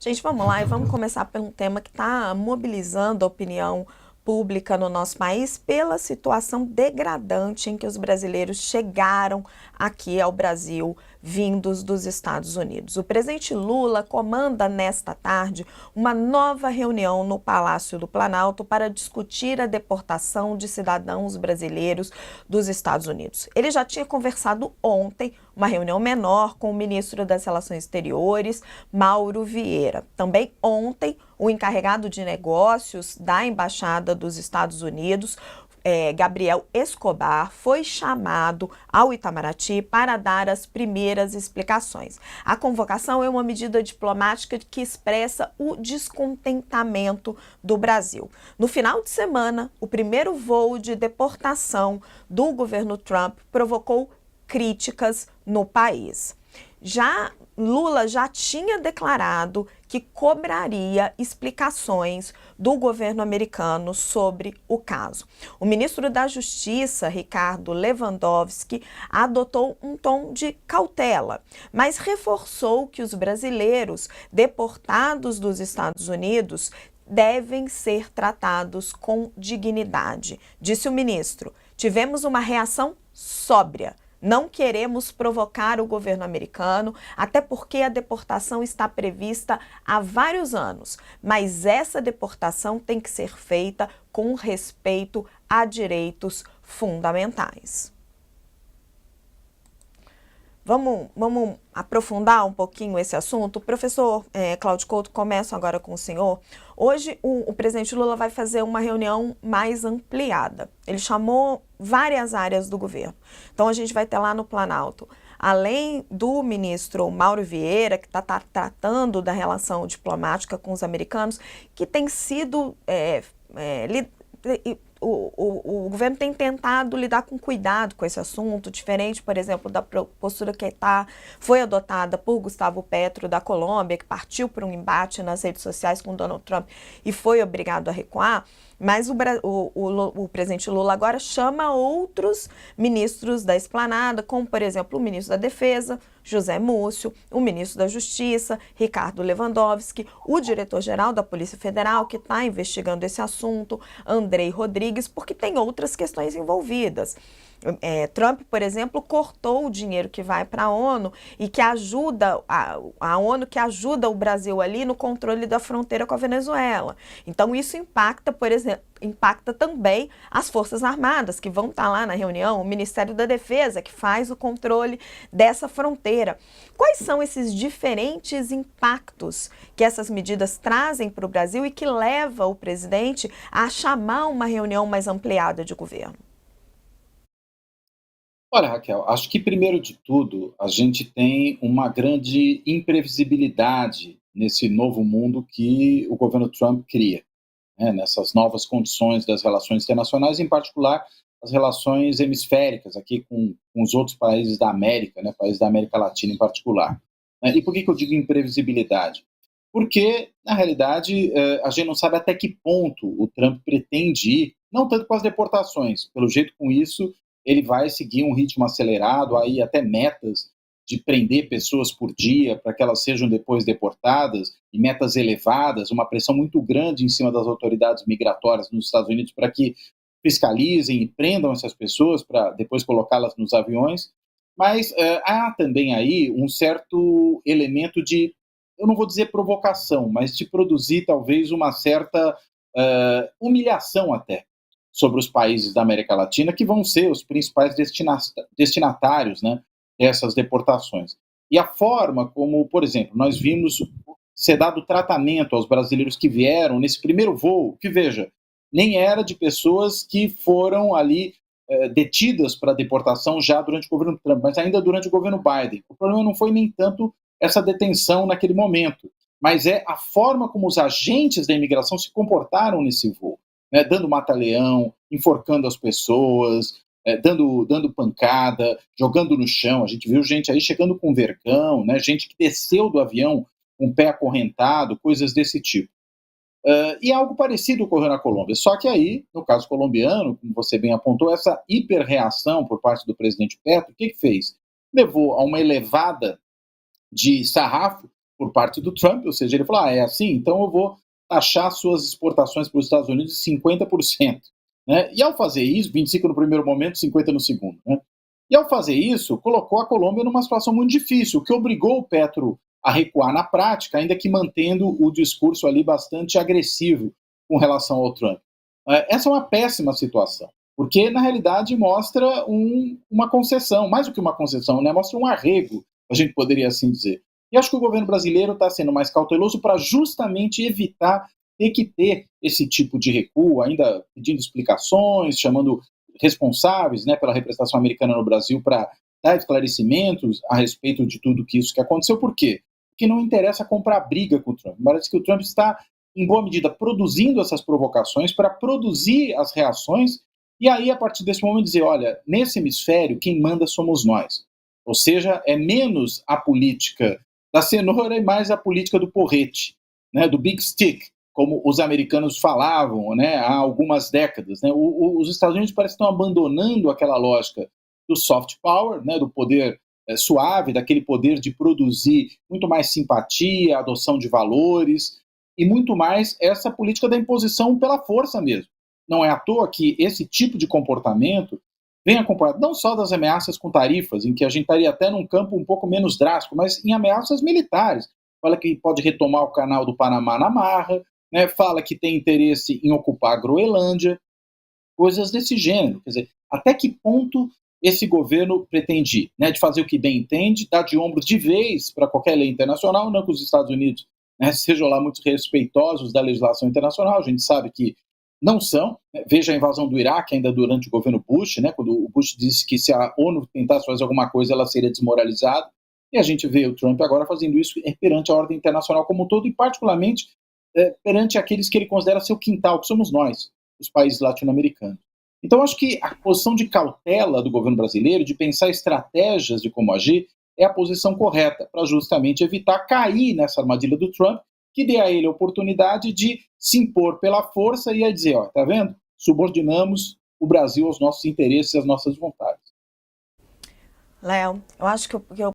Gente, vamos lá e vamos começar por um tema que está mobilizando a opinião pública no nosso país pela situação degradante em que os brasileiros chegaram aqui ao Brasil vindos dos Estados Unidos. O presidente Lula comanda nesta tarde uma nova reunião no Palácio do Planalto para discutir a deportação de cidadãos brasileiros dos Estados Unidos. Ele já tinha conversado ontem, uma reunião menor, com o ministro das Relações Exteriores, Mauro Vieira. Também ontem, o encarregado de negócios da Embaixada dos Estados Unidos, Gabriel Escobar, foi chamado ao Itamaraty para dar as primeiras explicações. A convocação é uma medida diplomática que expressa o descontentamento do Brasil. No final de semana, o primeiro voo de deportação do governo Trump provocou críticas no país. Lula já tinha declarado que cobraria explicações do governo americano sobre o caso. O ministro da Justiça, Ricardo Lewandowski, adotou um tom de cautela, mas reforçou que os brasileiros deportados dos Estados Unidos devem ser tratados com dignidade. Disse o ministro: tivemos uma reação sóbria. Não queremos provocar o governo americano, até porque a deportação está prevista há vários anos, mas essa deportação tem que ser feita com respeito a direitos fundamentais. Vamos aprofundar um pouquinho esse assunto? Professor Cláudio Couto, começo agora com o senhor. Hoje o presidente Lula vai fazer uma reunião mais ampliada. Ele chamou várias áreas do governo. Então a gente vai ter lá no Planalto, além do ministro Mauro Vieira, que está tratando da relação diplomática com os americanos, que tem sido... O governo tem tentado lidar com cuidado com esse assunto, diferente, por exemplo, da postura que foi adotada por Gustavo Petro, da Colômbia, que partiu para um embate nas redes sociais com Donald Trump e foi obrigado a recuar. Mas o presidente Lula agora chama outros ministros da esplanada, como, por exemplo, o ministro da Defesa, José Múcio, o ministro da Justiça, Ricardo Lewandowski, o diretor-geral da Polícia Federal, que está investigando esse assunto, Andrei Rodrigues, porque tem outras questões envolvidas. Trump, por exemplo, cortou o dinheiro que vai para a ONU e que ajuda a ONU que ajuda o Brasil ali no controle da fronteira com a Venezuela. Então isso impacta, por exemplo, impacta também as Forças Armadas, que vão estar lá na reunião, o Ministério da Defesa, que faz o controle dessa fronteira. Quais são esses diferentes impactos que essas medidas trazem para o Brasil e que leva o presidente a chamar uma reunião mais ampliada de governo? Olha, Raquel, acho que primeiro de tudo a gente tem uma grande imprevisibilidade nesse novo mundo que o governo Trump cria, né, nessas novas condições das relações internacionais, em particular as relações hemisféricas aqui com os outros países da América, né, países da América Latina em particular. E por que eu digo imprevisibilidade? Porque, na realidade, a gente não sabe até que ponto o Trump pretende ir, não tanto com as deportações, pelo jeito com isso ele vai seguir um ritmo acelerado, aí até metas de prender pessoas por dia para que elas sejam depois deportadas, e metas elevadas, uma pressão muito grande em cima das autoridades migratórias nos Estados Unidos para que fiscalizem e prendam essas pessoas para depois colocá-las nos aviões. Mas há também aí um certo elemento de, eu não vou dizer provocação, mas de produzir talvez uma certa humilhação até sobre os países da América Latina, que vão ser os principais destinatários, né, dessas deportações. E a forma como, por exemplo, nós vimos ser dado tratamento aos brasileiros que vieram nesse primeiro voo, que, veja, nem era de pessoas que foram ali detidas para deportação já durante o governo Trump, mas ainda durante o governo Biden. O problema não foi nem tanto essa detenção naquele momento, mas é a forma como os agentes da imigração se comportaram nesse voo, né, dando mata-leão, enforcando as pessoas, dando pancada, jogando no chão. A gente viu gente aí chegando com vergão, né, gente que desceu do avião com o pé acorrentado, coisas desse tipo. E algo parecido ocorreu na Colômbia. Só que aí, no caso colombiano, como você bem apontou, essa hiperreação por parte do presidente Petro, o que fez? Levou a uma elevada de sarrafo por parte do Trump, ou seja, ele falou, é assim, então eu vou taxar suas exportações para os Estados Unidos de 50%. Né? E ao fazer isso, 25% no primeiro momento, 50% no segundo. Né? E ao fazer isso, colocou a Colômbia numa situação muito difícil, o que obrigou o Petro a recuar na prática, ainda que mantendo o discurso ali bastante agressivo com relação ao Trump. Essa é uma péssima situação, porque na realidade mostra uma concessão, mais do que uma concessão, né? Mostra um arrego, a gente poderia assim dizer. E acho que o governo brasileiro está sendo mais cauteloso para justamente evitar ter que ter esse tipo de recuo, ainda pedindo explicações, chamando responsáveis, né, pela representação americana no Brasil para dar esclarecimentos a respeito de tudo isso que aconteceu. Por quê? Porque não interessa comprar briga com o Trump. Parece que o Trump está, em boa medida, produzindo essas provocações para produzir as reações e aí, a partir desse momento, dizer, olha, nesse hemisfério, quem manda somos nós. Ou seja, é menos a política da cenoura e mais a política do porrete, né, do big stick, como os americanos falavam, né, há algumas décadas. Né? Os Estados Unidos parecem que estão abandonando aquela lógica do soft power, né, do poder suave, daquele poder de produzir muito mais simpatia, adoção de valores, e muito mais essa política da imposição pela força mesmo. Não é à toa que esse tipo de comportamento vem acompanhado não só das ameaças com tarifas, em que a gente estaria até num campo um pouco menos drástico, mas em ameaças militares. Fala que pode retomar o canal do Panamá na marra, né? Fala que tem interesse em ocupar a Groenlândia, coisas desse gênero. Quer dizer, até que ponto esse governo pretende ir, né? De fazer o que bem entende, dar de ombros de vez para qualquer lei internacional, não que os Estados Unidos, né, sejam lá muito respeitosos da legislação internacional, a gente sabe que não são. Veja a invasão do Iraque ainda durante o governo Bush, né, quando o Bush disse que se a ONU tentasse fazer alguma coisa, ela seria desmoralizada. E a gente vê o Trump agora fazendo isso perante a ordem internacional como um todo e particularmente perante aqueles que ele considera seu quintal, que somos nós, os países latino-americanos. Então, acho que a posição de cautela do governo brasileiro, de pensar estratégias de como agir, é a posição correta, para justamente evitar cair nessa armadilha do Trump, que dê a ele a oportunidade de se impor pela força e a dizer, ó, tá vendo? Subordinamos o Brasil aos nossos interesses e às nossas vontades. Léo, eu acho que eu